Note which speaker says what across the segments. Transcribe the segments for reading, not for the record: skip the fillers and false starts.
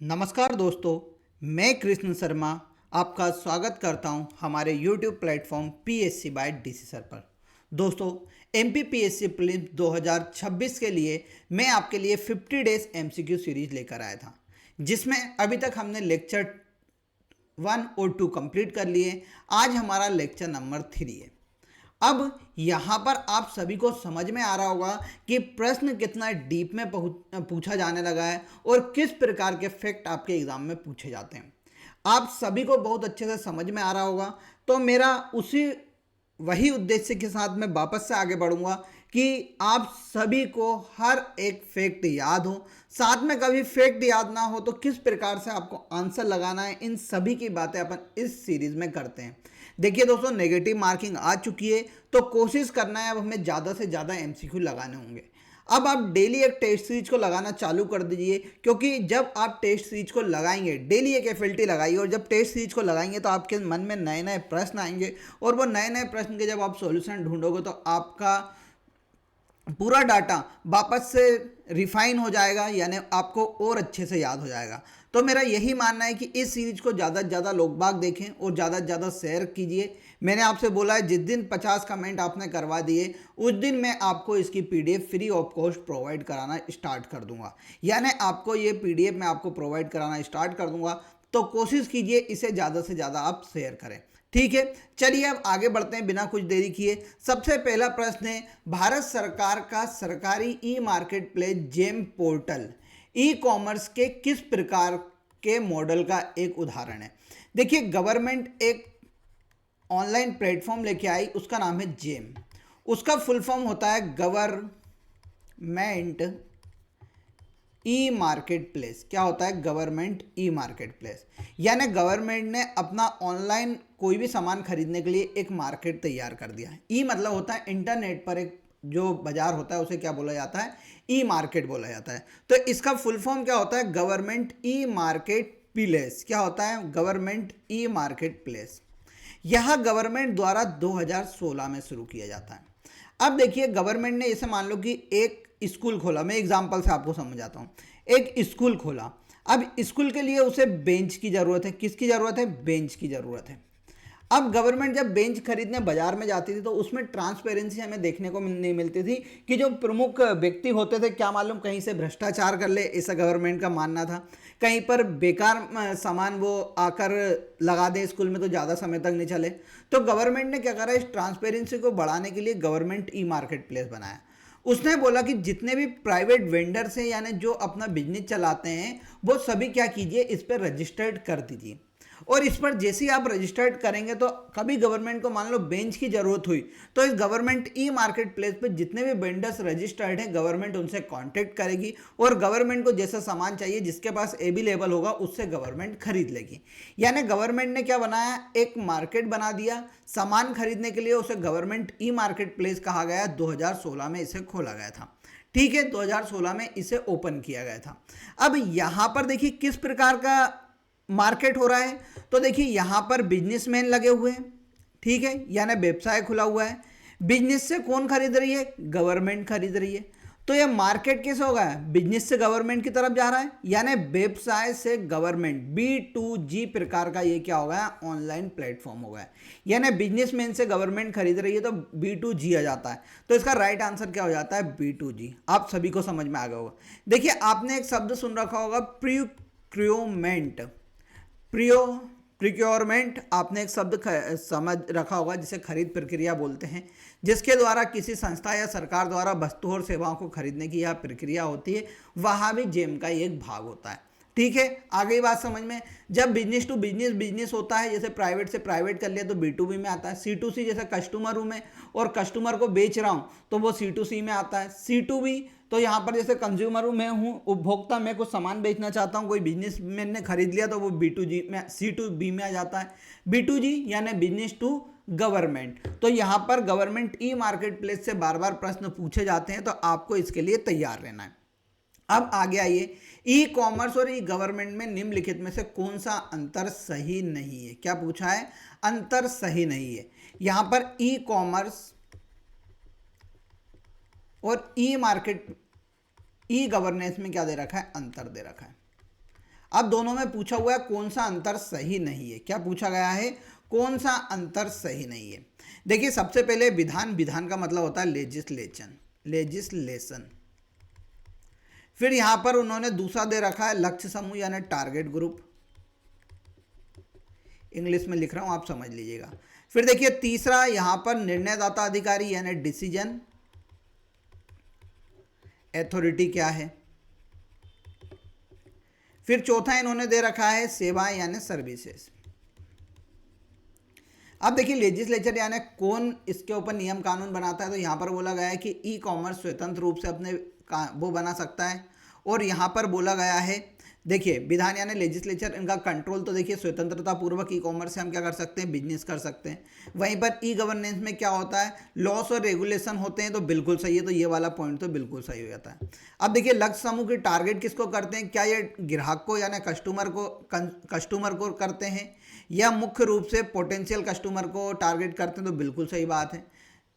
Speaker 1: नमस्कार दोस्तों, मैं कृष्ण शर्मा आपका स्वागत करता हूं हमारे YouTube platform PSC by DC sir पर। दोस्तों, एमपीपीएससी प्रीलिम्स 2026 के लिए मैं आपके लिए 50 डेज एमसीक्यू सीरीज लेकर आया था, जिसमें अभी तक हमने लेक्चर 1 और 2 कंप्लीट कर लिए। आज हमारा लेक्चर नंबर 3 है। अब यहाँ पर आप सभी को समझ में आ रहा होगा कि प्रश्न कितना डीप में पूछा जाने लगा है और किस प्रकार के फैक्ट आपके एग्जाम में पूछे जाते हैं। आप सभी को बहुत अच्छे से समझ में आ रहा होगा। तो मेरा वही उद्देश्य के साथ मैं वापस से आगे बढ़ूंगा कि आप सभी को हर एक फैक्ट याद हो, साथ में कभी फैक्ट याद ना हो तो किस प्रकार से आपको आंसर लगाना है, इन सभी की बातें अपन इस सीरीज में करते हैं। देखिए दोस्तों, नेगेटिव मार्किंग आ चुकी है तो कोशिश करना है अब हमें ज़्यादा से ज़्यादा एमसीक्यू लगाने होंगे। अब आप डेली एक टेस्ट सीरीज को लगाना चालू कर दीजिए, क्योंकि जब आप टेस्ट सीरीज को लगाएंगे, डेली एक एफएलटी लगाइए, और जब टेस्ट सीरीज को लगाएंगे तो आपके मन में नए नए प्रश्न आएंगे और वो नए नए प्रश्न के जब आप सॉल्यूशन ढूंढोगे तो आपका पूरा डाटा वापस से रिफाइन हो जाएगा, यानी आपको और अच्छे से याद हो जाएगा। तो मेरा यही मानना है कि इस सीरीज को ज़्यादा से ज़्यादा लोग बाग देखें और ज़्यादा से ज़्यादा शेयर कीजिए। मैंने आपसे बोला है जिस दिन 50 कमेंट आपने करवा दिए उस दिन मैं आपको इसकी PDF free of cost provide कराना स्टार्ट कर दूंगा, यानी आपको ये पीडीएफ मैं आपको प्रोवाइड कराना स्टार्ट कर दूंगा। तो कोशिश कीजिए इसे ज़्यादा से ज़्यादा आप शेयर करें, ठीक है। चलिए अब आगे बढ़ते हैं बिना कुछ देरी किए। सबसे पहला प्रश्न है, भारत सरकार का सरकारी e market place GeM portal e commerce के किस प्रकार के मॉडल का एक उदाहरण है। देखिए, गवर्नमेंट एक ऑनलाइन प्लेटफॉर्म लेके आई, उसका नाम है जेम। उसका फुल फॉर्म होता है गवर्नमेंट ई मार्केट प्लेस। क्या होता है गवर्नमेंट ई मार्केट प्लेस? यानी गवर्नमेंट ने अपना ऑनलाइन कोई भी सामान खरीदने के लिए एक मार्केट तैयार कर दिया है। ई मतलब होता है इंटरनेट पर एक जो बाजार होता है उसे क्या बोला जाता है? ई मार्केट बोला जाता है। तो इसका फुल फॉर्म क्या होता है? Government e market place. क्या होता है? Government e market place. यह गवर्नमेंट द्वारा 2016 में शुरू किया जाता है। अब देखिए, गवर्नमेंट ने इसे मान लो कि एक स्कूल खोला। मैं एग्जांपल से आपको समझाता हूँ। एक स्कूल खोला, अब स्कूल के लिए उसे बेंच की ज़रूरत है। किसकी ज़रूरत है? बेंच की ज़रूरत है। अब गवर्नमेंट जब बेंच खरीदने बाजार में जाती थी तो उसमें ट्रांसपेरेंसी हमें देखने को नहीं मिलती थी कि जो प्रमुख व्यक्ति होते थे, क्या मालूम कहीं से भ्रष्टाचार कर ले, ऐसा गवर्नमेंट का मानना था। कहीं पर बेकार सामान वो आकर लगा दे स्कूल में तो ज़्यादा समय तक नहीं चले। तो गवर्नमेंट ने क्या करा, इस ट्रांसपेरेंसी को बढ़ाने के लिए गवर्नमेंट ई मार्केट प्लेस बनाया। उसने बोला कि जितने भी प्राइवेट वेंडर्स हैं, यानी जो अपना बिजनेस चलाते हैं, वो सभी क्या कीजिए, इस पर रजिस्टर्ड कर दीजिए। और इस पर जैसे ही आप रजिस्टर्ड करेंगे तो कभी गवर्नमेंट को मान लो बेंच की जरूरत हुई तो इस गवर्नमेंट ई मार्केट प्लेस पर जितने भी वेंडर्स रजिस्टर्ड हैं, गवर्नमेंट उनसे कांटेक्ट करेगी और गवर्नमेंट को जैसा सामान चाहिए जिसके पास अवेलेबल होगा उससे गवर्नमेंट खरीद लेगी। यानी गवर्नमेंट ने क्या बनाया, एक मार्केट बना दिया सामान खरीदने के लिए। उसे गवर्नमेंट ई मार्केट प्लेस कहा गया। 2016 में इसे खोला गया था, ठीक है। 2016 में इसे ओपन किया गया था। अब यहां पर देखिए किस प्रकार का मार्केट हो रहा है। तो देखिए यहां पर बिजनेसमैन लगे हुए हैं, ठीक है, यानी व्यवसाय खुला हुआ है। बिजनेस से कौन खरीद रही है? गवर्नमेंट खरीद रही है। तो ये मार्केट कैसे होगा? बिजनेस से गवर्नमेंट की तरफ जा रहा है, यानी व्यवसाय से गवर्नमेंट, B2G प्रकार का ये क्या हो गया? ऑनलाइन प्लेटफॉर्म हो गया। यानी बिजनेसमैन से गवर्नमेंट खरीद रही है तो B2G आ जाता है। तो इसका राइट आंसर क्या हो जाता है? B2G। आप सभी को समझ में आ गया होगा। देखिए, आपने एक शब्द सुन रखा होगा, प्रिक्योरमेंट। प्रिक्योरमेंट आपने एक शब्द समझ रखा होगा जिसे खरीद प्रक्रिया बोलते हैं, जिसके द्वारा किसी संस्था या सरकार द्वारा वस्तु और सेवाओं को खरीदने की यह प्रक्रिया होती है। वहाँ भी जेम का एक भाग होता है, ठीक है। आगे बात समझ में। जब बिजनेस टू बिजनेस बिजनेस होता है, जैसे प्राइवेट से प्राइवेट कर लिया तो B2B में आता है। C2C जैसे कस्टमर हूँ मैं और कस्टमर को बेच रहा हूँ तो वो C2C में आता है। C2B तो यहाँ पर जैसे कंज्यूमर हूँ, मैं हूँ उपभोक्ता, मैं कुछ सामान बेचना चाहता हूँ, कोई बिजनेसमैन ने खरीद लिया तो वो B2G में, C2B में आ जाता है। B2G यानी बिजनेस टू गवर्नमेंट। तो यहाँ पर गवर्नमेंट ई मार्केट प्लेस से बार बार प्रश्न पूछे जाते हैं, तो आपको इसके लिए तैयार रहना है। अब आगे आइए, ई कॉमर्स और ई गवर्नमेंट में निम्नलिखित में से कौन सा अंतर सही नहीं है? क्या पूछा है? अंतर सही नहीं है। यहां पर ई कॉमर्स और ई मार्केट, ई गवर्नेंस में क्या दे रखा है? अंतर दे रखा है। अब दोनों में पूछा हुआ है कौन सा अंतर सही नहीं है। क्या पूछा गया है? कौन सा अंतर सही नहीं है। देखिए सबसे पहले विधान, विधान का मतलब होता है लेजिस्लेशन, लेजिस्लेशन। फिर यहां पर उन्होंने दूसरा दे रखा है लक्ष्य समूह यानी टारगेट ग्रुप, इंग्लिश में लिख रहा हूं आप समझ लीजिएगा। फिर देखिए तीसरा यहां पर निर्णयदाता अधिकारी यानी डिसीजन अथॉरिटी क्या है। फिर चौथा इन्होंने दे रखा है सेवाएं यानी सर्विसेज। अब देखिए लेजिस्लेचर यानी कौन इसके ऊपर नियम कानून बनाता है, तो यहां पर बोला गया है कि ई कॉमर्स स्वतंत्र रूप से अपने वो बना सकता है। और यहां पर बोला गया है देखिए विधान यानी लेजिस्लेचर, इनका कंट्रोल तो देखिए स्वतंत्रता पूर्वक ई कॉमर्स से हम क्या कर सकते हैं, बिजनेस कर सकते हैं। वहीं पर ई गवर्नेंस में क्या होता है, लॉस और रेगुलेशन होते हैं, तो बिल्कुल सही है, तो ये वाला पॉइंट तो बिल्कुल सही हो जाता है। अब देखिए लक्ष्य समूह की टारगेट किसको करते हैं, क्या ये ग्राहक को यानी कस्टमर को करते हैं या मुख्य रूप से पोटेंशियल कस्टमर को टारगेट करते हैं, तो बिल्कुल सही बात है।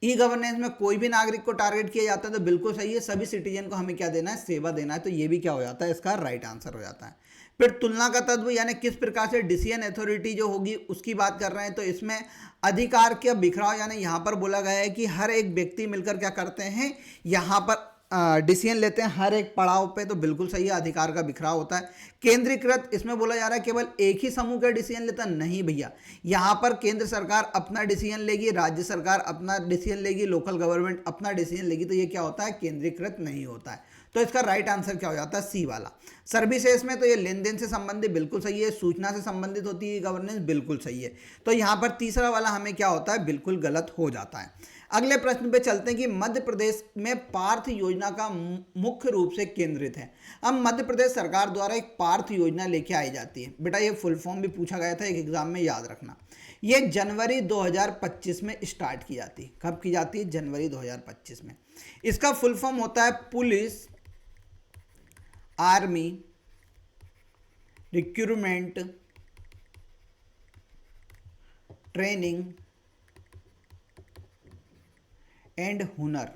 Speaker 1: ई गवर्नेंस में कोई भी नागरिक को टारगेट किया जाता है, तो बिल्कुल सही है, सभी सिटीजन को हमें क्या देना है, सेवा देना है, तो ये भी क्या हो जाता है, इसका राइट आंसर हो जाता है। फिर तुलना का तत्व यानी किस प्रकार से डिसीजन अथॉरिटी जो होगी उसकी बात कर रहे हैं, तो इसमें अधिकार का बिखराव यानी यहाँ पर बोला गया है कि हर एक व्यक्ति मिलकर क्या करते हैं, यहाँ पर डिसीजन लेते हैं हर एक पड़ाव पे, तो बिल्कुल सही है, अधिकार का बिखराव होता है। केंद्रीकृत, इसमें बोला जा रहा है केवल एक ही समूह का डिसीजन लेता, नहीं भैया, यहाँ पर केंद्र सरकार अपना डिसीजन लेगी, राज्य सरकार अपना डिसीजन लेगी, लोकल गवर्नमेंट अपना डिसीजन लेगी, तो ये क्या होता है, केंद्रीकृत नहीं होता है। तो इसका राइट आंसर क्या हो जाता है, सी वाला। सर्विसेज में तो ये लेन देन से संबंधित बिल्कुल सही है, सूचना से संबंधित होती है गवर्नेंस, बिल्कुल सही है। तो यहाँ पर तीसरा वाला हमें क्या होता है, बिल्कुल गलत हो जाता है। अगले प्रश्न पे चलते हैं कि मध्य प्रदेश में पार्थ योजना का मुख्य रूप से केंद्रित है। अब मध्य प्रदेश सरकार द्वारा एक पार्थ योजना लेके आई जाती है। बेटा ये फुल फॉर्म भी पूछा गया था एक एग्जाम में, याद रखना। ये जनवरी 2025 में स्टार्ट की जाती है। कब की जाती है, जनवरी 2025 में। इसका फुल फॉर्म होता है police army recruitment training and हुनर,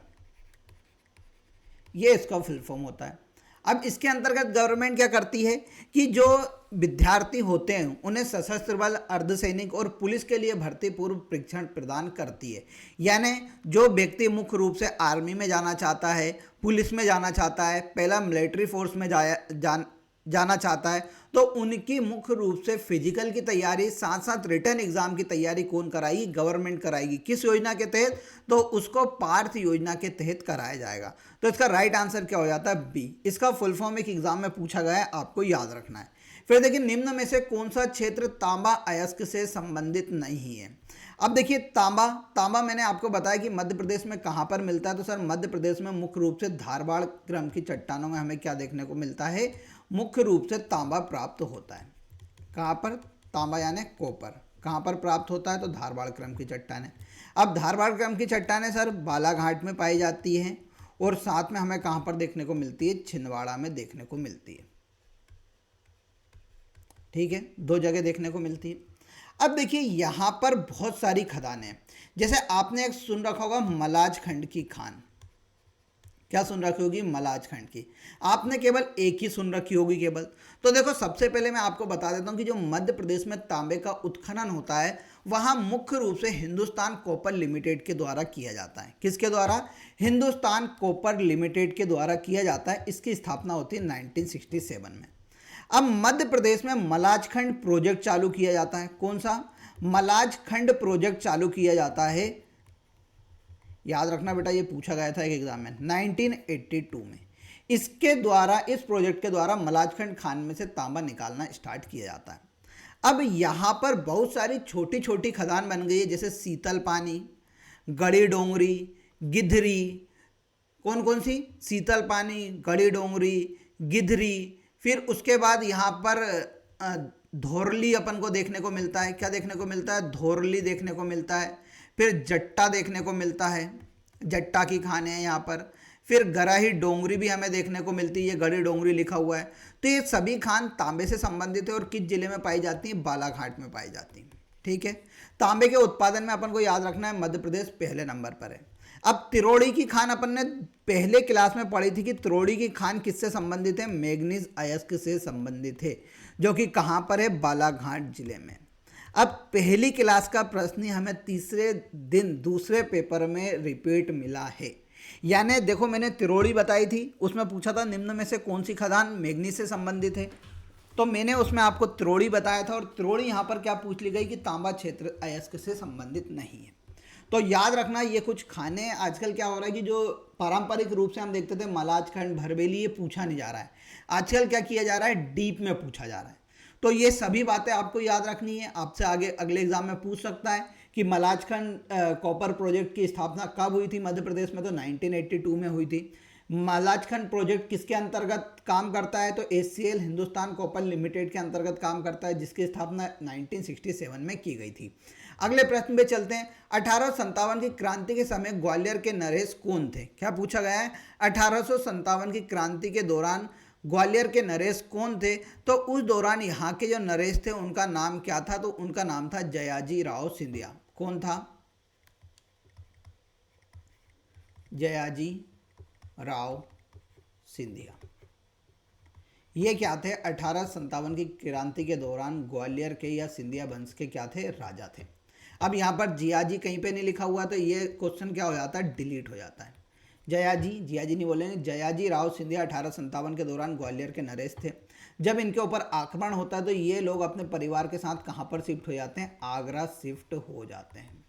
Speaker 1: ये इसका फुल फॉर्म होता है। अब इसके अंतर्गत गवर्नमेंट क्या करती है कि जो विद्यार्थी होते हैं उन्हें सशस्त्र बल, अर्धसैनिक और पुलिस के लिए भर्ती पूर्व प्रशिक्षण प्रदान करती है। यानी जो व्यक्ति मुख्य रूप से आर्मी में जाना चाहता है, पुलिस में जाना चाहता है, पहला मिलिट्री फोर्स में जाना चाहता है, तो उनकी मुख्य रूप से फिजिकल की तैयारी साथ साथ रिटर्न एग्जाम की तैयारी कौन कराएगी, गवर्नमेंट कराएगी। किस योजना के तहत, तो उसको पार्थ योजना के तहत कराया जाएगा। तो इसका राइट आंसर क्या हो जाता है, बी। इसका फुल फॉर्म एक एग्जाम में पूछा गया है, आपको याद रखना है। फिर देखिए निम्न में से कौन सा क्षेत्र तांबा अयस्क से संबंधित नहीं है। अब देखिए तांबा मैंने आपको बताया कि मध्य प्रदेश में कहाँ पर मिलता है, तो सर मध्य प्रदेश में मुख्य रूप से धारवाड़ क्रम की चट्टानों में हमें क्या देखने को मिलता है, मुख्य रूप से तांबा प्राप्त होता है। कहाँ पर, तांबा यानी कॉपर, कहाँ पर प्राप्त होता है, तो धारवाड़ क्रम की चट्टानें। अब धारवाड़ क्रम की चट्टानें सर बालाघाट में पाई जाती हैं, और साथ में हमें कहाँ पर देखने को मिलती है, छिंदवाड़ा में देखने को मिलती है। ठीक है, दो जगह देखने को मिलती है। अब देखिए यहाँ पर बहुत सारी खदानें, जैसे आपने एक सुन रखा होगा मलाज खंड की खान। क्या सुन रखी होगी, मलाज खंड की। आपने केवल एक ही सुन रखी होगी केवल। तो देखो सबसे पहले मैं आपको बता देता हूँ कि जो मध्य प्रदेश में तांबे का उत्खनन होता है वहाँ मुख्य रूप से हिंदुस्तान कॉपर लिमिटेड के द्वारा किया जाता है। किसके द्वारा, हिंदुस्तान कॉपर लिमिटेड के द्वारा किया जाता है। इसकी स्थापना होती है 1967 में। अब मध्य प्रदेश में मलाज खंड प्रोजेक्ट चालू किया जाता है। कौन सा, मलाज खंड प्रोजेक्ट चालू किया जाता है। याद रखना बेटा, ये पूछा गया था एक एग्जाम में 1982 में। इसके द्वारा, इस प्रोजेक्ट के द्वारा मलाजखंड खान में से तांबा निकालना स्टार्ट किया जाता है। अब यहाँ पर बहुत सारी छोटी छोटी खदान बन गई है, जैसे शीतल पानी, गड़ी डोंगरी, गिधरी। कौन कौन सी, शीतल पानी, गड़ी डोंगरी, गिधरी। फिर उसके बाद यहाँ पर धोरली अपन को देखने को मिलता है। क्या देखने को मिलता है, धोरली देखने को मिलता है। फिर जट्टा देखने को मिलता है, जट्टा की खाने हैं यहाँ पर। फिर गराही डोंगरी भी हमें देखने को मिलती है, ये गड़ी डोंगरी लिखा हुआ है। तो ये सभी खान तांबे से संबंधित है और किस जिले में पाई जाती हैं, बालाघाट में पाई जाती हैं। ठीक है, तांबे के उत्पादन में अपन को याद रखना है मध्य प्रदेश पहले नंबर पर है। अब तिरोड़ी की खान अपन ने पहले क्लास में पढ़ी थी कि तिरोड़ी की खान किससे संबंधित है, मैग्नीज अयस्क से संबंधित है, जो कि कहाँ पर है, बालाघाट जिले में। अब पहली क्लास का प्रश्न ही हमें तीसरे दिन दूसरे पेपर में रिपीट मिला है। यानी देखो मैंने तिरोड़ी बताई थी, उसमें पूछा था निम्न में से कौन सी खदान मैग्नीज से संबंधित है, तो मैंने उसमें आपको तिरोड़ी बताया था। और तिरोड़ी यहाँ पर क्या पूछ ली गई कि तांबा क्षेत्र अयस्क से संबंधित नहीं है। तो याद रखना ये कुछ खाने आजकल क्या हो रहा है कि जो पारंपरिक रूप से हम देखते थे मलाज खंड भरवेली, ये पूछा नहीं जा रहा है। आजकल क्या किया जा रहा है, डीप में पूछा जा रहा है। तो ये सभी बातें आपको याद रखनी है, आपसे आगे अगले एग्जाम में पूछ सकता है कि मलाजखंड कॉपर प्रोजेक्ट की स्थापना कब हुई थी मध्य प्रदेश में, तो 1982 में हुई थी। मलाजखंड प्रोजेक्ट किसके अंतर्गत काम करता है, तो एचसीएल हिंदुस्तान कॉपर लिमिटेड के अंतर्गत काम करता है, जिसकी स्थापना 1967 में की गई थी। अगले प्रश्न पे चलते हैं। 1857 की क्रांति के समय ग्वालियर के नरेश कौन थे, क्या पूछा गया है, 1857 की क्रांति के दौरान ग्वालियर के नरेश कौन थे, तो उस दौरान यहाँ के जो नरेश थे उनका नाम क्या था, तो उनका नाम था जयाजी राव सिंधिया। कौन था, जयाजी राव सिंधिया। ये क्या थे, 1857 की क्रांति के दौरान ग्वालियर के या सिंधिया वंश के क्या थे, राजा थे। अब यहाँ पर जियाजी कहीं पे नहीं लिखा हुआ, तो ये क्वेश्चन क्या हो जाता है, डिलीट हो जाता है। जियाजी नहीं बोलेंगे, जयाजी राव सिंधिया 1857 के दौरान ग्वालियर के नरेश थे। जब इनके ऊपर आक्रमण होता है तो ये लोग अपने परिवार के साथ कहाँ पर शिफ्ट हो जाते हैं, आगरा शिफ्ट हो जाते हैं।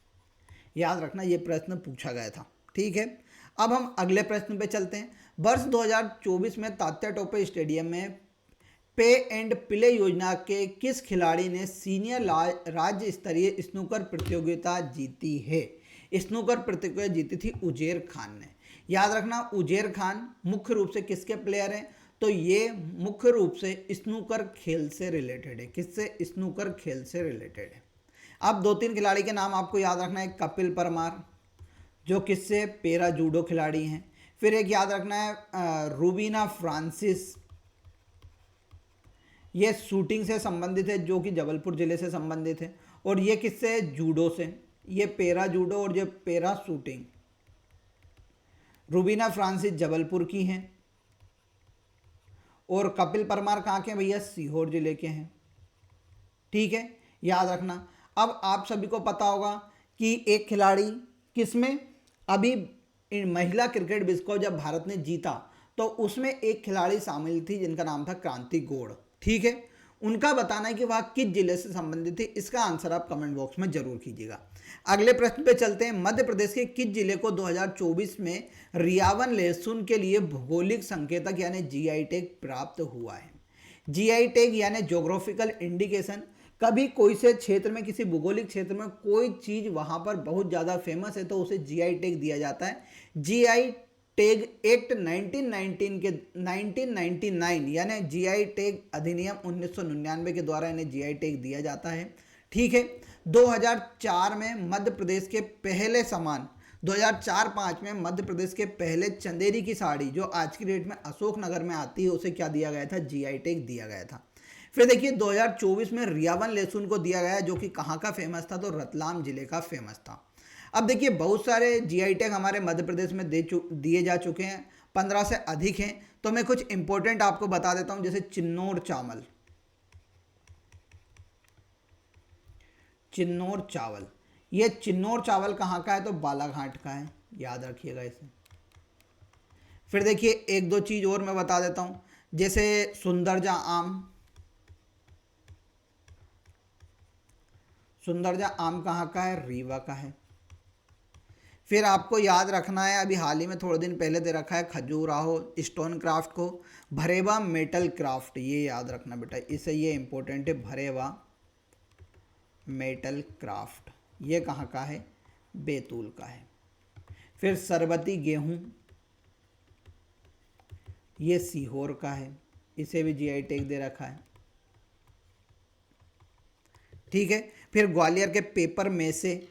Speaker 1: याद रखना ये प्रश्न पूछा गया था, ठीक है। अब हम अगले प्रश्न पे चलते हैं। वर्ष 2024 में तात्या टोपे स्टेडियम में पे एंड प्ले योजना के किस खिलाड़ी ने सीनियर राज्य स्तरीय स्नूकर प्रतियोगिता जीती है। स्नूकर प्रतियोगिता जीती थी उजेर खान ने। याद रखना उजेर खान मुख्य रूप से किसके प्लेयर हैं, तो ये मुख्य रूप से स्नूकर खेल से रिलेटेड है। किससे, स्नूकर खेल से रिलेटेड है। अब दो तीन खिलाड़ी के नाम आपको याद रखना है। कपिल परमार जो किससे, पेरा जूडो खिलाड़ी हैं। फिर एक याद रखना है रूबीना फ्रांसिस, ये शूटिंग से संबंधित है, जो कि जबलपुर जिले से संबंधित है। और ये किससे, जूडो से, ये पेरा जूडो और ये पेरा शूटिंग। रूबीना फ्रांसिस जबलपुर की हैं और कपिल परमार कहाँ के हैं भैया, सीहोर जिले के हैं, ठीक है, याद रखना। अब आप सभी को पता होगा कि एक खिलाड़ी किसमें, अभी महिला क्रिकेट विश्व कप जब भारत ने जीता तो उसमें एक खिलाड़ी शामिल थी जिनका नाम था क्रांति गौड़, ठीक है। उनका बताना है कि वह किस जिले से संबंधित थी, इसका आंसर आप कमेंट बॉक्स में जरूर कीजिएगा। अगले प्रश्न पे चलते हैं। मध्य प्रदेश के किस जिले को 2024 में रियावन लहसुन के लिए भौगोलिक संकेतक यानी जीआई टैग प्राप्त हुआ है। जीआई टैग यानी ज्योग्राफिकल इंडिकेशन, कभी कोई से क्षेत्र में, किसी भौगोलिक क्षेत्र में कोई चीज़ वहाँ पर बहुत ज़्यादा फेमस है तो उसे जीआई टैग दिया जाता है। जीआई टैग एक्ट 1999 यानी जीआई टैग अधिनियम 1999 के द्वारा इन्हें जीआई टैग दिया जाता है, ठीक है। 2004 में मध्य प्रदेश के पहले सामान, 2004-05 में मध्य प्रदेश के पहले चंदेरी की साड़ी जो आज की डेट में अशोकनगर में आती है उसे क्या दिया गया था, जीआई टैग दिया गया था। फिर देखिए 2024 में रियावन लहसुन को दिया गया जो कि कहाँ का फेमस था, तो रतलाम जिले का फेमस था। अब देखिए बहुत सारे जीआई टैग हमारे मध्य प्रदेश में दिए जा चुके हैं, 15 से अधिक हैं। तो मैं कुछ इंपॉर्टेंट आपको बता देता हूं, जैसे चिन्नौर चावल, चिन्नौर चावल, ये चिन्नौर चावल कहाँ का है, तो बालाघाट का है, याद रखिएगा इसे। फिर देखिए एक दो चीज़ और मैं बता देता हूँ, जैसे सुंदरजा आम, सुंदरजा आम कहाँ का है, रीवा का है। फिर आपको याद रखना है, अभी हाल ही में थोड़े दिन पहले दे रखा है खजूराहो स्टोन क्राफ्ट को भरेवा मेटल क्राफ्ट, ये याद रखना बेटा, इसे ये इंपॉर्टेंट है, भरेवा मेटल क्राफ्ट, ये कहाँ का है, बैतूल का है। फिर सरबती गेहूं, ये सीहोर का है, इसे भी जीआई टैग दे रखा है, ठीक है। फिर ग्वालियर के पेपर में से,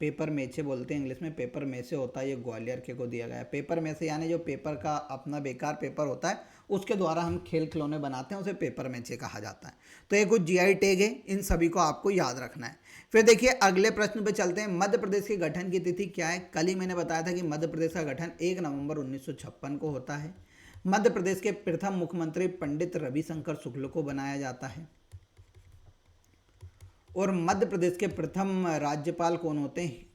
Speaker 1: पेपर मेचे बोलते हैं इंग्लिश में, पेपर मेचे होता है, ये ग्वालियर के को दिया गया है। पेपर मेचे यानी जो पेपर का अपना बेकार पेपर होता है उसके द्वारा हम खेल खिलौने बनाते हैं, उसे पेपर मेचे कहा जाता है। तो ये कुछ जीआई टैग है, इन सभी को आपको याद रखना है। फिर देखिए अगले प्रश्न पे चलते हैं। मध्य प्रदेश के गठन की तिथि क्या है? कल ही मैंने बताया था कि मध्य प्रदेश का गठन 1 नवंबर 1956 को होता है। मध्य प्रदेश के प्रथम मुख्यमंत्री पंडित रविशंकर शुक्ल को बनाया जाता है। और मध्य प्रदेश के प्रथम राज्यपाल कौन होते हैं?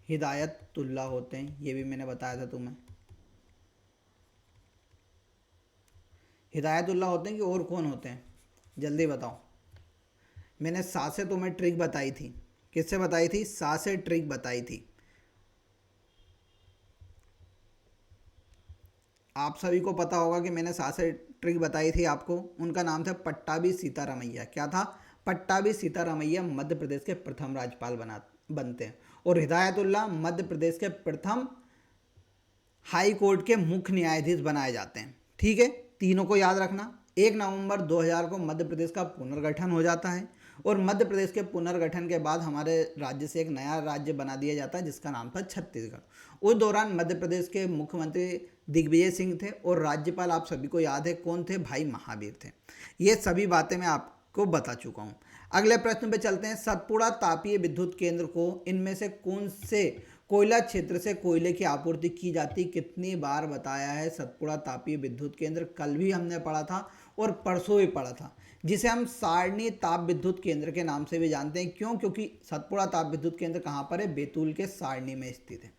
Speaker 1: हिदायतुल्ला होते हैं, ये भी मैंने बताया था तुम्हें। हिदायतुल्ला होते हैं कि और कौन होते हैं? जल्दी बताओ। मैंने सा से तुम्हें ट्रिक बताई थी। किससे बताई थी? सा से ट्रिक बताई थी। आप सभी को पता होगा कि मैंने सा से ट्रिक बताई थी आपको। उनका नाम था पट्टाभी सीतारामैया। क्या था? पट्टाभी सीतारामैया मध्य प्रदेश के प्रथम राज्यपाल बनते हैं। और हिदायतुल्ला मध्य प्रदेश के प्रथम हाई कोर्ट के मुख्य न्यायाधीश बनाए जाते हैं। ठीक है, तीनों को याद रखना। 1 नवंबर 2000 को मध्य प्रदेश का पुनर्गठन हो जाता है और मध्य प्रदेश के पुनर्गठन के बाद हमारे राज्य से एक नया राज्य बना दिया जाता है जिसका नाम था छत्तीसगढ़। उस दौरान मध्य प्रदेश के मुख्यमंत्री दिग्विजय सिंह थे और राज्यपाल आप सभी को याद है कौन थे? भाई महावीर थे। ये सभी बातें मैं आपको बता चुका हूँ। अगले प्रश्न पे चलते हैं। सतपुड़ा तापीय विद्युत केंद्र को इनमें से कौन से कोयला क्षेत्र से कोयले की आपूर्ति की जाती? कितनी बार बताया है सतपुड़ा तापीय विद्युत केंद्र? कल भी हमने पढ़ा था और परसों भी पढ़ा था, जिसे हम सारणी ताप विद्युत केंद्र के नाम से भी जानते हैं। क्यों? क्योंकि सतपुड़ा ताप विद्युत केंद्र कहाँ पर है? बैतूल के सारणी में स्थित है।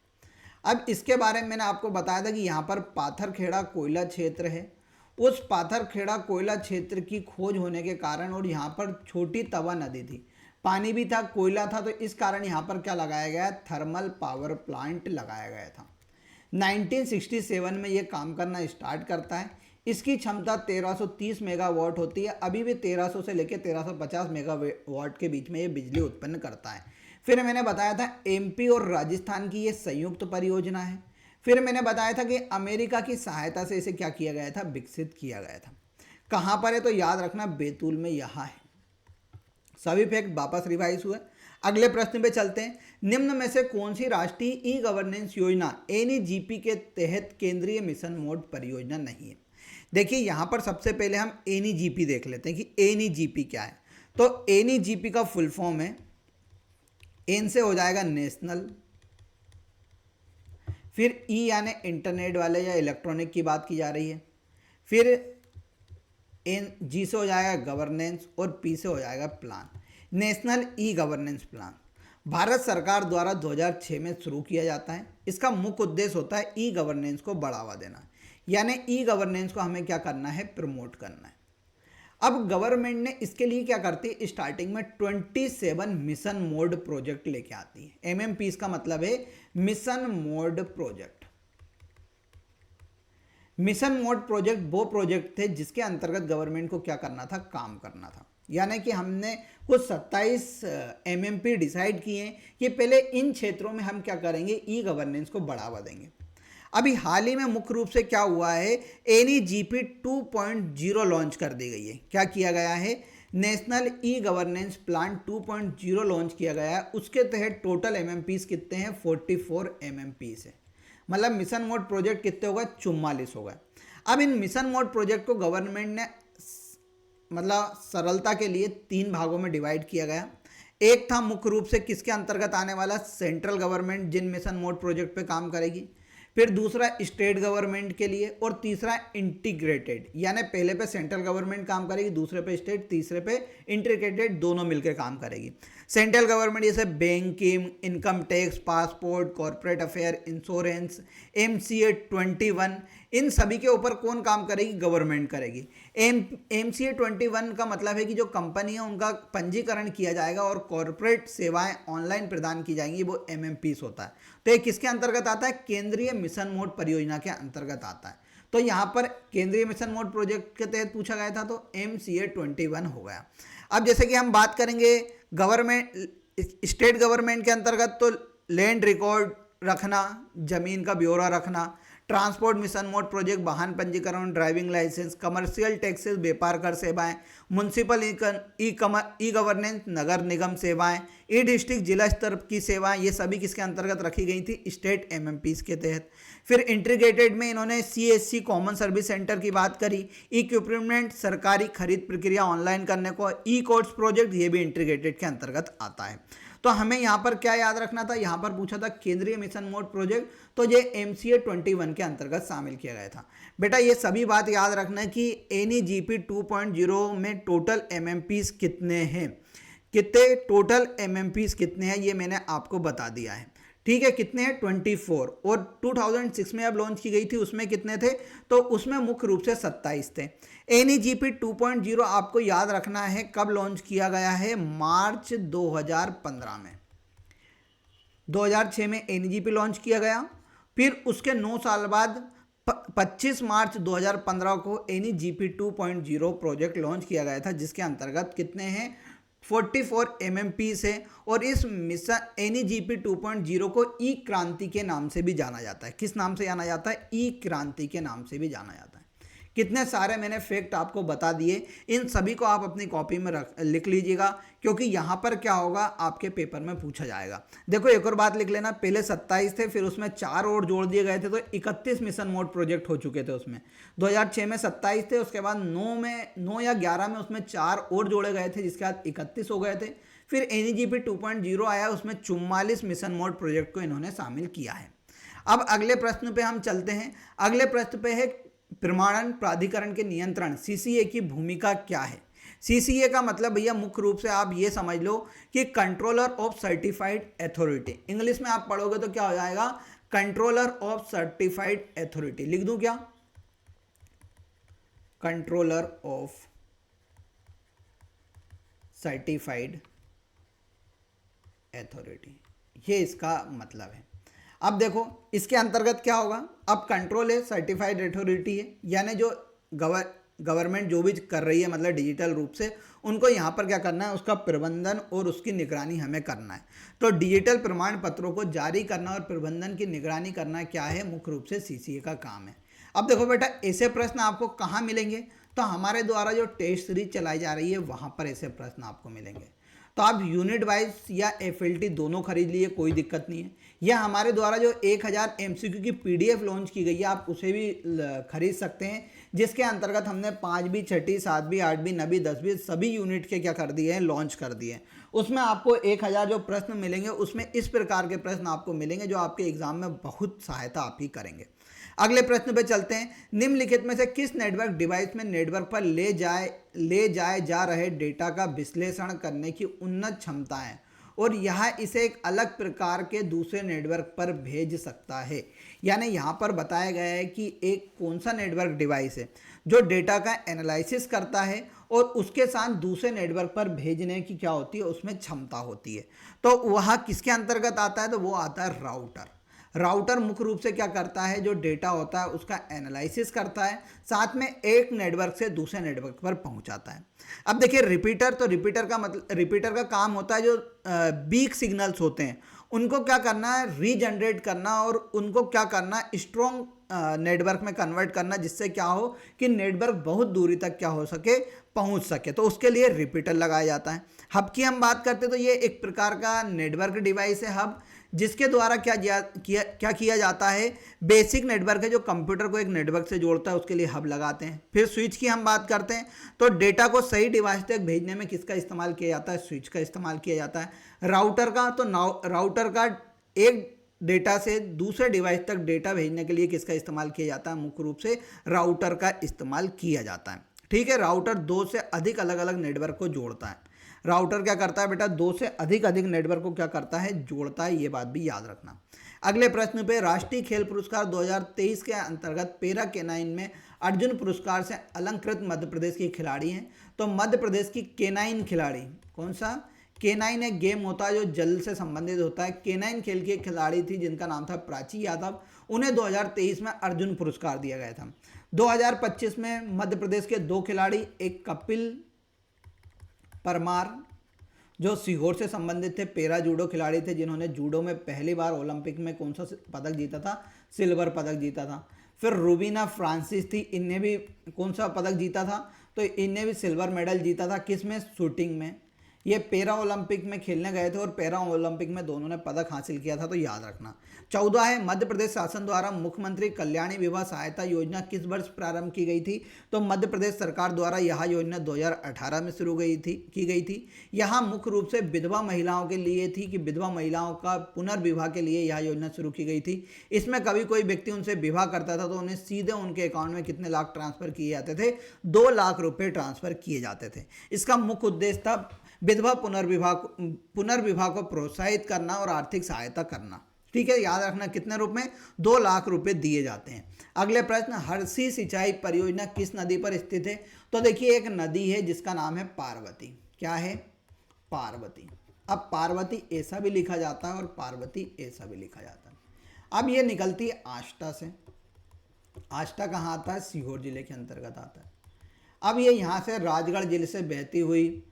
Speaker 1: अब इसके बारे में मैंने आपको बताया था कि यहाँ पर पाथरखेड़ा कोयला क्षेत्र है। उस पाथरखेड़ा कोयला क्षेत्र की खोज होने के कारण, और यहाँ पर छोटी तवा नदी थी, पानी भी था, कोयला था, तो इस कारण यहाँ पर क्या लगाया गया? थर्मल पावर प्लांट लगाया गया था। 1967 में ये काम करना स्टार्ट करता है। इसकी क्षमता 1330 मेगावाट होती है। अभी भी 1300 से लेकर 1350 मेगावाट के बीच में ये बिजली उत्पन्न करता है। फिर मैंने बताया था एमपी और राजस्थान की ये संयुक्त परियोजना है। फिर मैंने बताया था कि अमेरिका की सहायता से इसे क्या किया गया था? विकसित किया गया था। कहाँ पर है? तो याद रखना बैतूल में यहाँ है। सभी फैक्ट वापस रिवाइज हुए। अगले प्रश्न पे चलते हैं। निम्न में से कौन सी राष्ट्रीय ई गवर्नेंस योजना एनईजीपी के तहत केंद्रीय मिशन मोड परियोजना नहीं है? देखिए यहाँ पर सबसे पहले हम एनईजीपी देख लेते हैं कि एनईजीपी क्या है। तो एनईजीपी का फुल फॉर्म है, एन से हो जाएगा नेशनल, फिर ई यानी इंटरनेट वाले या इलेक्ट्रॉनिक की बात की जा रही है, फिर एन जी से हो जाएगा गवर्नेंस और पी से हो जाएगा plan. National e governance plan Bharat सरकार द्वारा 2006 में शुरू किया जाता है। इसका मुख्य उद्देश्य होता है ई गवर्नेंस को बढ़ावा देना, यानी ई गवर्नेंस को हमें क्या करना है? प्रमोट करना है। अब गवर्नमेंट ने इसके लिए क्या करती है? स्टार्टिंग में 27 मिशन मोड प्रोजेक्ट लेके आती है। एमएमपी इसका मतलब है mission mode project. Mission mode project वो प्रोजेक्ट थे जिसके अंतर्गत गवर्नमेंट को क्या करना था? काम करना था। यानी कि हमने कुछ 27 एमएमपी डिसाइड किए कि पहले इन क्षेत्रों में हम क्या करेंगे? ई गवर्नेंस को बढ़ावा देंगे। अभी हाल ही में मुख्य रूप से क्या हुआ है? एनईजीपी 2.0 लॉन्च कर दी गई है। क्या किया गया है? National e governance plan 2.0 launch किया गया है। उसके तहत टोटल एमएमपीस कितने हैं? 44 एमएमपीस है। मतलब मिशन मोड प्रोजेक्ट कितने हो गए? 44 हो गए। अब इन मिशन मोड प्रोजेक्ट को गवर्नमेंट ने मतलब सरलता के लिए 3 भागों में डिवाइड किया गया। एक था मुख्य रूप से किसके अंतर्गत आने वाला? सेंट्रल गवर्नमेंट जिन मिशन मोड प्रोजेक्ट पे काम करेगी। फिर दूसरा स्टेट गवर्नमेंट के लिए, और तीसरा इंटीग्रेटेड, यानी पहले पे सेंट्रल गवर्नमेंट काम करेगी, दूसरे पे स्टेट, तीसरे पे इंटीग्रेटेड, दोनों मिलकर काम करेगी। सेंट्रल गवर्नमेंट जैसे banking, income tax, passport, corporate affair, insurance, MCA 21, इन सभी के ऊपर कौन काम करेगी? गवर्नमेंट करेगी। MCA 21 का मतलब है कि जो कंपनी है उनका पंजीकरण किया जाएगा और कॉर्पोरेट सेवाएं ऑनलाइन प्रदान की जाएंगी, वो MMPs होता है। तो ये किसके अंतर्गत आता है? केंद्रीय मिशन मोड परियोजना के अंतर्गत आता है। तो यहाँ पर केंद्रीय मिशन मोड प्रोजेक्ट के तहत पूछा गया था, तो MCA 21 हो गया। अब जैसे कि हम बात करेंगे गवर्नमेंट, स्टेट गवर्नमेंट के अंतर्गत, तो लैंड रिकॉर्ड रखना, जमीन का ब्यौरा रखना, ट्रांसपोर्ट मिशन मोड प्रोजेक्ट, वाहन पंजीकरण, ड्राइविंग लाइसेंस, कमर्शियल टैक्सेस, व्यापार कर सेवाएं, म्यूनसिपल ई गवर्नेंस, नगर निगम सेवाएं, ई डिस्ट्रिक्ट जिला स्तर की सेवाएं, ये सभी किसके अंतर्गत रखी गई थी? स्टेट एमएमपीज के तहत। फिर इंटीग्रेटेड में इन्होंने सीएससी कॉमन सर्विस सेंटर की बात करी, इक्विपमेंट सरकारी खरीद प्रक्रिया ऑनलाइन करने को, ई कोर्ट्स प्रोजेक्ट, ये भी इंटीग्रेटेड के अंतर्गत आता है। तो हमें यहाँ पर क्या याद रखना था? यहाँ पर पूछा था केंद्रीय मिशन मोड प्रोजेक्ट, तो ये MCA 21 के अंतर्गत शामिल किया गया था। बेटा ये सभी बात याद रखना है कि NEGP 2.0 में टोटल MMPs कितने हैं, कितने टोटल MMPs कितने हैं, ये मैंने आपको बता दिया है। ठीक है, कितने हैं? 24। और 2006 में अब लॉन्च की गई थी, उसमें कितने थे? तो उसमें मुख्य रूप से 27 थे। NEGP 2.0 आपको याद रखना है कब लॉन्च किया गया है? मार्च 2015 में। 2006 में NEGP लॉन्च किया गया, फिर उसके 9 साल बाद 25 मार्च 2015 को NEGP 2.0 प्रोजेक्ट लॉन्च किया गया था, जिसके अंतर्गत कितने हैं? 44 MMP से। और इस मिशन NEGP 2.0 को ई क्रांति के नाम से भी जाना जाता है। किस नाम से जाना जाता है? ई क्रांति के नाम से भी जाना जाता है। कितने सारे मैंने फैक्ट आपको बता दिए, इन सभी को आप अपनी कॉपी में लिख लीजिएगा, क्योंकि यहाँ पर क्या होगा, आपके पेपर में पूछा जाएगा। देखो एक और बात लिख लेना, पहले 27 थे, फिर उसमें 4 और जोड़ दिए गए थे, तो 31 मिशन मोड प्रोजेक्ट हो चुके थे उसमें। 2006 में 27 थे, उसके बाद 9 या 11 में उसमें 4 और जोड़े गए थे, जिसके बाद 31 हो गए थे। फिर NEGP 2.0 आया, उसमें 44 मिशन मोड प्रोजेक्ट को इन्होंने शामिल किया है। अब अगले प्रश्न पे हम चलते हैं। अगले प्रश्न पे है प्रमाणन प्राधिकरण के नियंत्रण CCA की भूमिका क्या है? CCA का मतलब भैया मुख्य रूप से आप ये समझ लो कि controller of certified authority. English में आप पढ़ोगे तो क्या हो जाएगा? Controller of certified authority. लिख दूं क्या? कंट्रोलर ऑफ सर्टिफाइड अथॉरिटी, ये इसका मतलब है। अब देखो इसके अंतर्गत क्या होगा, अब कंट्रोल है, सर्टिफाइड अथॉरिटी है, यानी जो गवर्नमेंट जो भी कर रही है मतलब डिजिटल रूप से, उनको यहाँ पर क्या करना है? उसका प्रबंधन और उसकी निगरानी हमें करना है। तो डिजिटल प्रमाण पत्रों को जारी करना और प्रबंधन की निगरानी करना क्या है? मुख्य रूप से CCA का काम है। अब देखो बेटा ऐसे प्रश्न आपको कहाँ मिलेंगे? तो हमारे द्वारा जो टेस्ट सीरीज चलाई जा रही है वहाँ पर ऐसे प्रश्न आपको मिलेंगे। तो आप यूनिट वाइज या FLT दोनों खरीद लिए, कोई दिक्कत नहीं है। या हमारे द्वारा जो 1000 MCQ की PDF लॉन्च की गई है, आप उसे भी खरीद सकते हैं, जिसके अंतर्गत हमने 5वीं 6वीं 7वीं 8वीं 9वीं 10वीं सभी यूनिट के क्या कर दिए हैं? लॉन्च कर दिए हैं। उसमें आपको 1000 जो प्रश्न मिलेंगे, उसमें इस प्रकार के प्रश्न आपको मिलेंगे जो आपके एग्जाम में बहुत सहायता आपकी करेंगे। अगले प्रश्न पे चलते हैं। निम्नलिखित में से किस नेटवर्क डिवाइस में नेटवर्क पर ले जाए जा रहे डेटा का विश्लेषण करने की उन्नत क्षमता है और यह इसे एक अलग प्रकार के दूसरे नेटवर्क पर भेज सकता है? यानी यहाँ पर बताया गया है कि एक कौन सा नेटवर्क डिवाइस है जो डेटा का एनालिसिस करता है और उसके साथ दूसरे नेटवर्क पर भेजने की क्या होती है? उसमें क्षमता होती है। तो वह किसके अंतर्गत आता है? तो वो आता है राउटर। राउटर मुख्य रूप से क्या करता है? जो डेटा होता है उसका एनालिसिस करता है, साथ में एक नेटवर्क से दूसरे नेटवर्क पर पहुंचाता है। अब देखिए रिपीटर, तो रिपीटर का काम होता है जो वीक सिग्नल्स होते हैं उनको क्या करना है? रीजनरेट करना और उनको क्या करना? स्ट्रॉन्ग नेटवर्क में कन्वर्ट करना, जिससे क्या हो कि नेटवर्क बहुत दूरी तक क्या हो सके? पहुंच सके। तो उसके लिए रिपीटर लगाया जाता है। हब की हम बात करते तो ये एक प्रकार का नेटवर्क डिवाइस है हब, जिसके द्वारा क्या किया जाता है? बेसिक नेटवर्क है जो कंप्यूटर को एक नेटवर्क से जोड़ता है, उसके लिए हब लगाते हैं। फिर स्विच की हम बात करते हैं तो डेटा को सही डिवाइस तक भेजने में किसका इस्तेमाल किया जाता है? स्विच का इस्तेमाल किया जाता है। राउटर का, तो राउटर का एक डेटा से दूसरे डिवाइस तक डेटा भेजने के लिए किसका इस्तेमाल किया जाता है? मुख्य रूप से राउटर का इस्तेमाल किया जाता है। ठीक है, राउटर 2 से अधिक अलग अलग नेटवर्क को जोड़ता है। राउटर क्या करता है बेटा? 2 से अधिक नेटवर्क को क्या करता है? जोड़ता है। ये बात भी याद रखना। अगले प्रश्न पे, राष्ट्रीय खेल पुरस्कार 2023 के अंतर्गत पैरा केनाइन में अर्जुन पुरस्कार से अलंकृत मध्य प्रदेश की खिलाड़ी हैं। तो मध्य प्रदेश की केनाइन खिलाड़ी कौन सा? केनाइन एक गेम होता है जो जल से संबंधित होता है। केनाइन खेल की एक खिलाड़ी थी जिनका नाम था प्राची यादव, उन्हें 2023 में अर्जुन पुरस्कार दिया गया था। 2025 में मध्य प्रदेश के 2 खिलाड़ी, एक कपिल परमार जो सीहोर से संबंधित थे, पैरा जूडो खिलाड़ी थे जिन्होंने जूडो में पहली बार ओलंपिक में कौन सा पदक जीता था? सिल्वर पदक जीता था। फिर रूबीना फ्रांसिस थी, इनने भी कौन सा पदक जीता था, तो इनने भी सिल्वर मेडल जीता था, किस में, शूटिंग में। ये पैरा ओलंपिक में खेलने गए थे और पैरा ओलंपिक में दोनों ने पदक हासिल किया था, तो याद रखना। 14 है, मध्य प्रदेश शासन द्वारा मुख्यमंत्री कल्याणी विवाह सहायता योजना किस वर्ष प्रारंभ की गई थी, तो मध्य प्रदेश सरकार द्वारा यह योजना 2018 में शुरू की गई थी। यहाँ मुख्य रूप से विधवा महिलाओं के लिए थी कि विधवा महिलाओं का पुनर्विवाह के लिए यह योजना शुरू की गई थी। इसमें कभी कोई व्यक्ति उनसे विवाह करता था तो उन्हें सीधे उनके अकाउंट में कितने लाख ट्रांसफर किए जाते थे, 2 लाख रुपए ट्रांसफर किए जाते थे। इसका मुख्य उद्देश्य था विधवा पुनर्विवाह को प्रोत्साहित करना और आर्थिक सहायता करना। ठीक है, याद रखना कितने रूप में, 2 लाख रुपए दिए जाते हैं। अगले प्रश्न, हरसी सिंचाई परियोजना किस नदी पर स्थित है, तो देखिए एक नदी है जिसका नाम है पार्वती। क्या है, पार्वती। अब पार्वती ऐसा भी लिखा जाता है और पार्वती ऐसा भी लिखा जाता है। अब ये निकलती है आष्टा से। आष्टा कहाँ आता है, सीहोर जिले के अंतर्गत आता है। अब ये यहाँ से राजगढ़ जिले से बहती हुई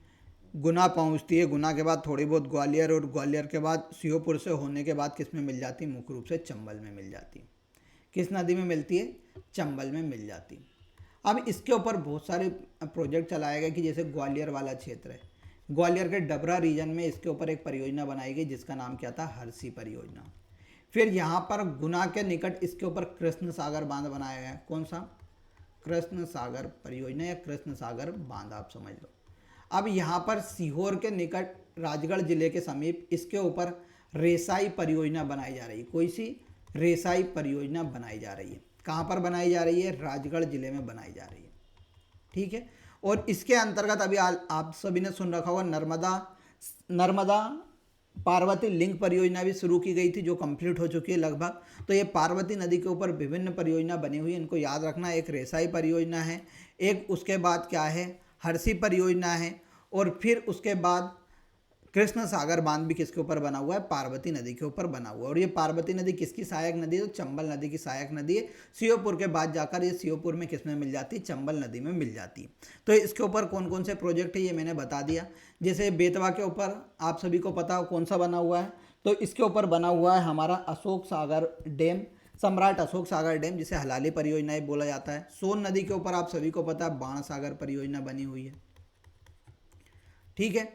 Speaker 1: गुना पहुँचती है, गुना के बाद थोड़ी बहुत ग्वालियर, और ग्वालियर के बाद श्योपुर से होने के बाद किस में मिल जाती है, मुख्य रूप से चंबल में मिल जाती है। किस नदी में मिलती है, चंबल में मिल जाती है। अब इसके ऊपर बहुत सारे प्रोजेक्ट चलाए गए कि जैसे ग्वालियर वाला क्षेत्र है, ग्वालियर के डबरा रीजन में इसके ऊपर एक परियोजना बनाई गई जिसका नाम क्या था, हरसी परियोजना। फिर यहाँ पर गुना के निकट इसके ऊपर कृष्ण सागर बांध बनाया गया। कौन सा, कृष्ण सागर परियोजना या कृष्ण सागर बांध, आप समझ लो। अब यहाँ पर सीहोर के निकट राजगढ़ जिले के समीप इसके ऊपर रेसाई परियोजना बनाई जा रही है। कोई सी, रेसाई परियोजना बनाई जा रही है। कहाँ पर बनाई जा रही है, राजगढ़ जिले में बनाई जा रही है। ठीक है, और इसके अंतर्गत अभी आप सभी ने सुन रखा होगा नर्मदा पार्वती लिंक परियोजना भी शुरू की गई थी जो कंप्लीट हो चुकी है लगभग। तो ये पार्वती नदी के ऊपर विभिन्न परियोजना बनी हुई है, इनको याद रखना। एक रेसाई परियोजना है, एक उसके बाद क्या है, हरसी परियोजना है, और फिर उसके बाद कृष्ण सागर बांध भी किसके ऊपर बना हुआ है, पार्वती नदी के ऊपर बना हुआ है। और ये पार्वती नदी किसकी सहायक नदी है, तो चंबल नदी की सहायक नदी है। श्योपुर के बाद जाकर ये श्योपुर में किसमें मिल जाती है, चंबल नदी में मिल जाती है। तो इसके ऊपर कौन कौन से प्रोजेक्ट है ये मैंने बता दिया। जैसे बेतवा के ऊपर आप सभी को पता हो कौन सा बना हुआ है, तो इसके ऊपर बना हुआ है हमारा अशोक सागर डैम, सम्राट अशोक सागर डैम, जिसे हलाली परियोजना बोला जाता है। सोन नदी के ऊपर आप सभी को पता है बाण सागर परियोजना बनी हुई है। ठीक है,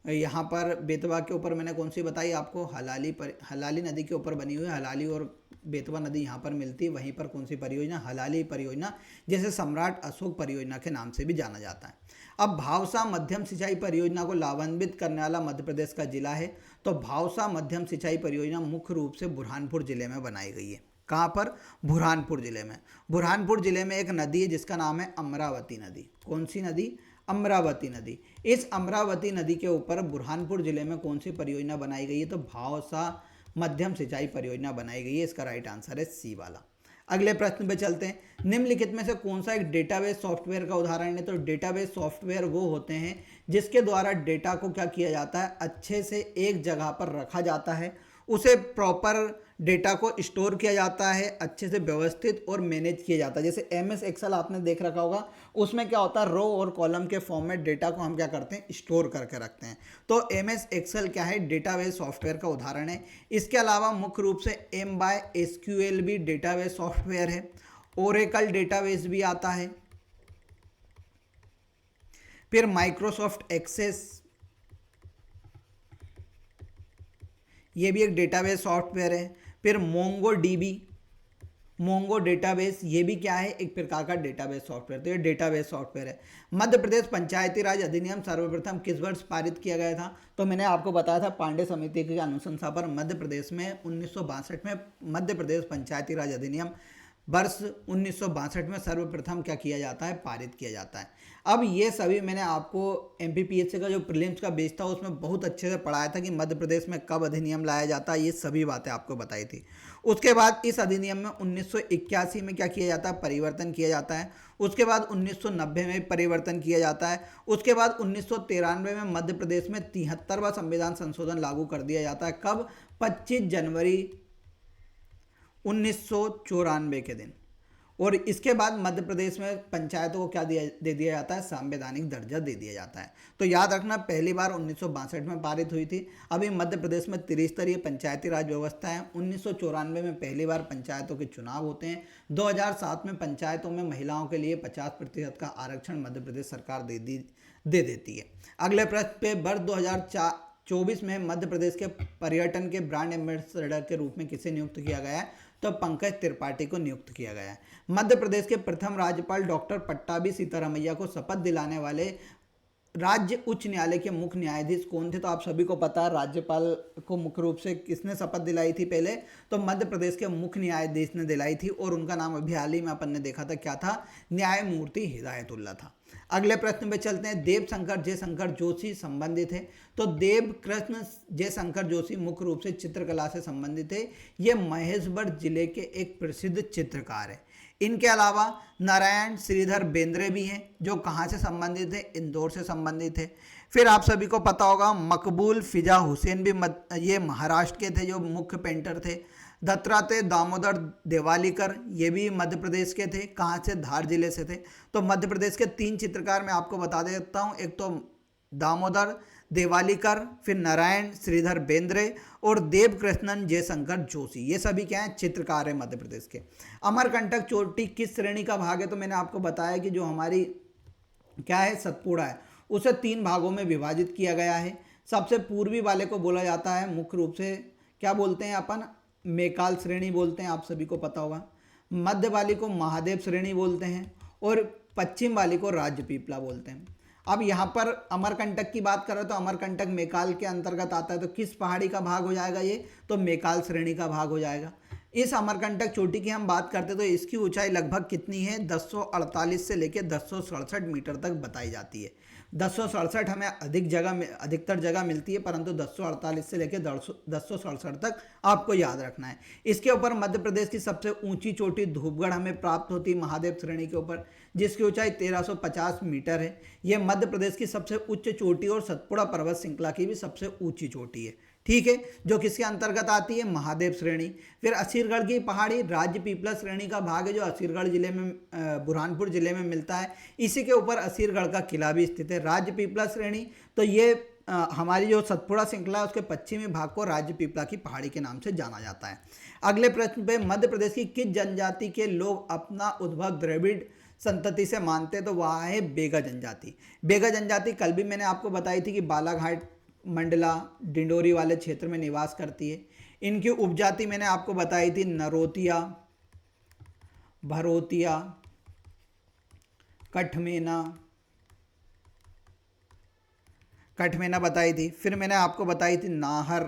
Speaker 1: यहाँ पर बेतवा के ऊपर मैंने कौन सी बताई आपको, हलाली नदी के ऊपर बनी हुई है। हलाली और बेतवा नदी यहाँ पर मिलती है, वहीं पर कौन सी परियोजना, हलाली परियोजना, जैसे सम्राट अशोक परियोजना के नाम से भी जाना जाता है। अब भावसा मध्यम सिंचाई परियोजना को लाभान्वित करने वाला मध्य प्रदेश का जिला है, तो भावसा मध्यम सिंचाई परियोजना मुख्य रूप से बुरहानपुर जिले में बनाई गई है। कहाँ पर, बुरहानपुर जिले में। बुरहानपुर जिले में एक नदी है जिसका नाम है अमरावती नदी। कौन सी नदी, अमरावती नदी। इस अमरावती नदी के ऊपर बुरहानपुर जिले में कौन सी परियोजना बनाई गई है, तो भावसा मध्यम सिंचाई परियोजना बनाई गई है। इसका राइट आंसर है सी वाला। अगले प्रश्न पे चलते हैं। निम्नलिखित में से कौन सा एक डेटाबेस सॉफ्टवेयर का उदाहरण है, तो डेटाबेस सॉफ्टवेयर वो होते हैं जिसके द्वारा डेटा को क्या किया जाता है, अच्छे से एक जगह पर रखा जाता है, उसे प्रॉपर डेटा को स्टोर किया जाता है, अच्छे से व्यवस्थित और मैनेज किया जाता है। जैसे MS एक्सेल आपने देख रखा होगा, उसमें क्या होता है, रो और कॉलम के फॉर्म में डेटा को हम क्या करते हैं, स्टोर करके रखते हैं। तो MS एक्सेल क्या है, डेटाबेस सॉफ्टवेयर का उदाहरण है। इसके अलावा मुख्य रूप से MySQL भी डेटाबेस सॉफ्टवेयर है। ओरेकल डेटाबेस भी आता है। फिर माइक्रोसॉफ्ट एक्सेस, ये भी एक डेटाबेस सॉफ्टवेयर है। फिर मोंगो डेटाबेस, ये भी क्या है, एक प्रकार का डेटाबेस सॉफ्टवेयर। तो ये डेटाबेस सॉफ्टवेयर है। मध्य प्रदेश पंचायती राज अधिनियम सर्वप्रथम किस वर्ष पारित किया गया था, तो मैंने आपको बताया था पांडे समिति की अनुशंसा पर मध्य प्रदेश में 1962 में मध्य प्रदेश पंचायती राज अधिनियम वर्ष 1962 में सर्वप्रथम क्या किया जाता है, पारित किया जाता है। अब ये सभी मैंने आपको MPPSC का जो प्रीलिम्स का बेस था उसमें बहुत अच्छे से पढ़ाया था कि मध्य प्रदेश में कब अधिनियम लाया जाता है, ये सभी बातें आपको बताई थी। उसके बाद इस अधिनियम में 1981 में क्या किया जाता है, परिवर्तन किया जाता है। उसके बाद 1990 में परिवर्तन किया जाता है। उसके बाद 1993 में मध्य प्रदेश में 73वां संविधान संशोधन लागू कर दिया जाता है। कब, 25 जनवरी 1994 के दिन। और इसके बाद मध्य प्रदेश में पंचायतों को क्या दे दिया जाता है, संवैधानिक दर्जा दे दिया जाता है। तो याद रखना, पहली बार 1962 में पारित हुई थी। अभी मध्य प्रदेश में त्रिस्तरीय पंचायती राज व्यवस्था है। 1994 में पहली बार पंचायतों के चुनाव होते हैं। 2007 में पंचायतों में महिलाओं के लिए 50% का आरक्षण मध्य प्रदेश सरकार दे देती है। अगले प्रश्न पे, वर्ष 2024 में मध्य प्रदेश के पर्यटन के ब्रांड एम्बेसडर के रूप में किसे नियुक्त किया गया है, तो पंकज त्रिपाठी को नियुक्त किया गया है। मध्य प्रदेश के प्रथम राज्यपाल डॉक्टर पट्टाभी सीतारामैया को शपथ दिलाने वाले राज्य उच्च न्यायालय के मुख्य न्यायाधीश कौन थे, तो आप सभी को पता है राज्यपाल को मुख्य रूप से किसने शपथ दिलाई थी पहले, तो मध्य प्रदेश के मुख्य न्यायाधीश ने दिलाई थी, और उनका नाम अभी हाल ही में अपन ने देखा था, क्या था, न्यायमूर्ति हिदायतुल्ला था। अगले प्रश्न पे चलते हैं। देव शंकर जयशंकर जोशी संबंधित है, तो देव कृष्ण जयशंकर जोशी मुख्य रूप से चित्रकला से संबंधित है। ये महेशगढ़ जिले के एक प्रसिद्ध चित्रकार है। इनके अलावा नारायण श्रीधर बेंद्रे भी हैं, जो कहाँ से संबंधित है, इंदौर से संबंधित है। फिर आप सभी को पता होगा मकबूल फिजा हुसैन भी ये महाराष्ट्र के थे, जो मुख्य पेंटर थे। दत्तात्रेय दामोदर देवालीकर, ये भी मध्य प्रदेश के थे, कहाँ से, धार जिले से थे। तो मध्य प्रदेश के 3 चित्रकार मैं आपको बता देता हूँ, एक तो दामोदर देवालीकर, फिर नारायण श्रीधर बेंद्रे और देव कृष्णन जयशंकर जोशी, ये सभी क्या हैं, चित्रकार हैं मध्य प्रदेश के। अमरकंटक चोटी किस श्रेणी का भाग है, तो मैंने आपको बताया कि जो हमारी क्या है, सतपुड़ा है, उसे 3 भागों में विभाजित किया गया है। सबसे पूर्वी वाले को बोला जाता है मुख्य रूप से क्या बोलते हैं अपन, मेकाल श्रेणी बोलते हैं, आप सभी को पता होगा। मध्य वाली को महादेव श्रेणी बोलते हैं, और पश्चिम वाली को राज्य पीपला बोलते हैं। अब यहाँ पर अमरकंटक की बात करें तो अमरकंटक मेकाल के अंतर्गत आता है, तो किस पहाड़ी का भाग हो जाएगा ये, तो मेकाल श्रेणी का भाग हो जाएगा। इस अमरकंटक चोटी की हम बात करते तो इसकी ऊंचाई लगभग कितनी है, 1048 से लेकर 1067 मीटर तक बताई जाती है। 1067 हमें अधिकतर जगह मिलती है, परंतु 1048 से लेकर 1067 तक आपको याद रखना है। इसके ऊपर मध्य प्रदेश की सबसे ऊंची चोटी धूपगढ़ हमें प्राप्त होती है महादेव श्रेणी के ऊपर, जिसकी ऊंचाई 1350 मीटर है। यह मध्य प्रदेश की सबसे उच्च चोटी और सतपुड़ा पर्वत श्रृंखला की भी सबसे ऊंची चोटी है, ठीक है, जो किसके अंतर्गत आती है, महादेव श्रेणी। फिर असीरगढ़ की पहाड़ी राज्य पीपला श्रेणी का भाग है, जो असीरगढ़ जिले में बुरहानपुर जिले में मिलता है। इसी के ऊपर असीरगढ़ का किला भी स्थित है। राज्य पीपला श्रेणी, तो ये हमारी जो सतपुड़ा श्रृंखला है उसके पश्चिमी भाग को राज्य पीपला की पहाड़ी के नाम से जाना जाता है। अगले प्रश्न पे, मध्य प्रदेश की किस जनजाति के लोग अपना उद्भव द्रविड़ संतति से मानते हैं, तो वह है बेगा जनजाति। बेगा जनजाति कल भी मैंने आपको बताई थी कि बालाघाट मंडला डिंडोरी वाले क्षेत्र में निवास करती है। इनकी उपजाति मैंने आपको बताई थी नरोतिया, भरोतिया, कठमेना बताई थी। फिर मैंने आपको बताई थी नाहर,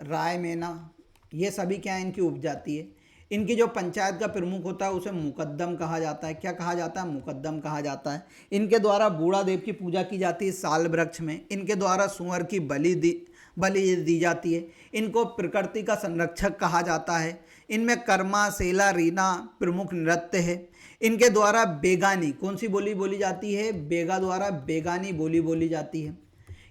Speaker 1: रायमेना, ये सभी क्या है, इनकी उपजाति है। इनकी जो पंचायत का प्रमुख होता है उसे मुकद्दम कहा जाता है। क्या कहा जाता है, मुकद्दम कहा जाता है। इनके द्वारा बूढ़ा देव की पूजा की जाती है साल वृक्ष में। इनके द्वारा सुअर की बलि दी जाती है। इनको प्रकृति का संरक्षक कहा जाता है। इनमें कर्मा, सेला, रीना प्रमुख नृत्य है। इनके द्वारा बेगानी, कौन सी बोली बोली जाती है, बेगा द्वारा बेगानी बोली बोली जाती है।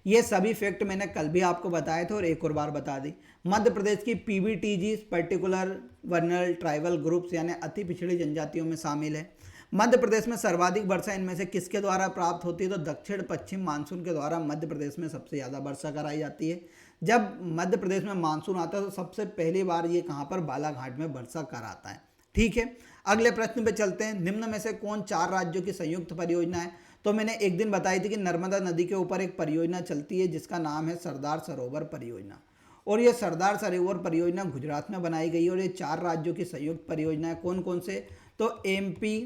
Speaker 1: ये सभी फैक्ट मैंने कल भी आपको बताए थे और एक और बार बता दी। मध्य प्रदेश की पीबीटीजी पर्टिकुलर वर्नल ट्राइबल ग्रुप्स यानी अति पिछड़ी जनजातियों में शामिल है। मध्य प्रदेश में सर्वाधिक वर्षा इनमें से किसके द्वारा प्राप्त होती है, तो दक्षिण पश्चिम मानसून के द्वारा मध्य प्रदेश में सबसे ज़्यादा वर्षा कराई जाती है। जब मध्य प्रदेश में मानसून आता है तो सबसे पहली बार ये कहाँ पर, बालाघाट में वर्षा कराता है, ठीक है। अगले प्रश्न पे चलते हैं। निम्न में से कौन 4 राज्यों की संयुक्त परियोजना है, तो मैंने एक दिन बताई थी कि नर्मदा नदी के ऊपर एक परियोजना चलती है जिसका नाम है सरदार सरोवर परियोजना, और ये सरदार सरोवर परियोजना गुजरात में बनाई गई है। और ये 4 राज्यों की संयुक्त परियोजना है। कौन कौन से, तो एमपी,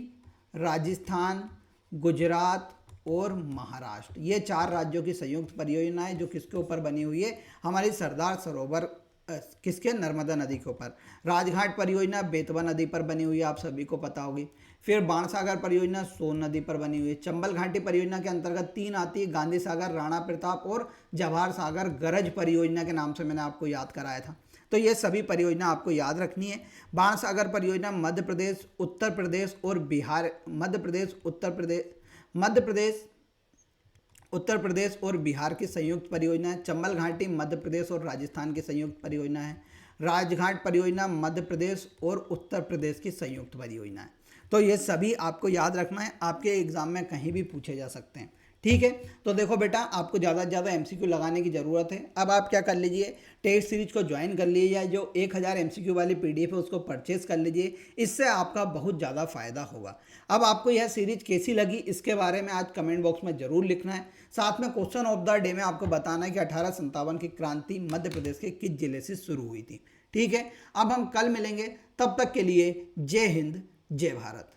Speaker 1: राजस्थान, गुजरात और महाराष्ट्र, ये 4 राज्यों की संयुक्त परियोजना है जो किसके ऊपर बनी हुई है, हमारी सरदार सरोवर किसके, नर्मदा नदी के ऊपर। राजघाट परियोजना बेतवा नदी पर बनी हुई है, आप सभी को पता होगी। फिर बाणसागर परियोजना सोन नदी पर बनी हुई है। चंबल घाटी परियोजना के अंतर्गत 3 आती है, गांधी सागर, राणा प्रताप और जवाहर सागर गरज परियोजना के नाम से मैंने आपको याद कराया था। तो ये सभी परियोजना आपको याद रखनी है। बाणसागर परियोजना मध्य प्रदेश, उत्तर प्रदेश और बिहार, मध्य प्रदेश और बिहार की संयुक्त परियोजना है। चंबल घाटी मध्य प्रदेश और राजस्थान की संयुक्त परियोजना है। राजघाट परियोजना मध्य प्रदेश और उत्तर प्रदेश की संयुक्त परियोजना है। तो ये सभी आपको याद रखना है, आपके एग्जाम में कहीं भी पूछे जा सकते हैं। ठीक है, तो देखो बेटा, आपको ज़्यादा से ज़्यादा एमसीक्यू लगाने की ज़रूरत है। अब आप क्या कर लीजिए, टेस्ट सीरीज को ज्वाइन कर लीजिए, या जो 1000 एमसीक्यू वाली पीडीएफ है उसको परचेज कर लीजिए, इससे आपका बहुत ज़्यादा फायदा होगा। अब आपको यह सीरीज कैसी लगी इसके बारे में आज कमेंट बॉक्स में ज़रूर लिखना है। साथ में क्वेश्चन ऑफ द डे में आपको बताना है कि 1857 की क्रांति मध्य प्रदेश के किस जिले से शुरू हुई थी। ठीक है, अब हम कल मिलेंगे, तब तक के लिए जय हिंद, जय भारत।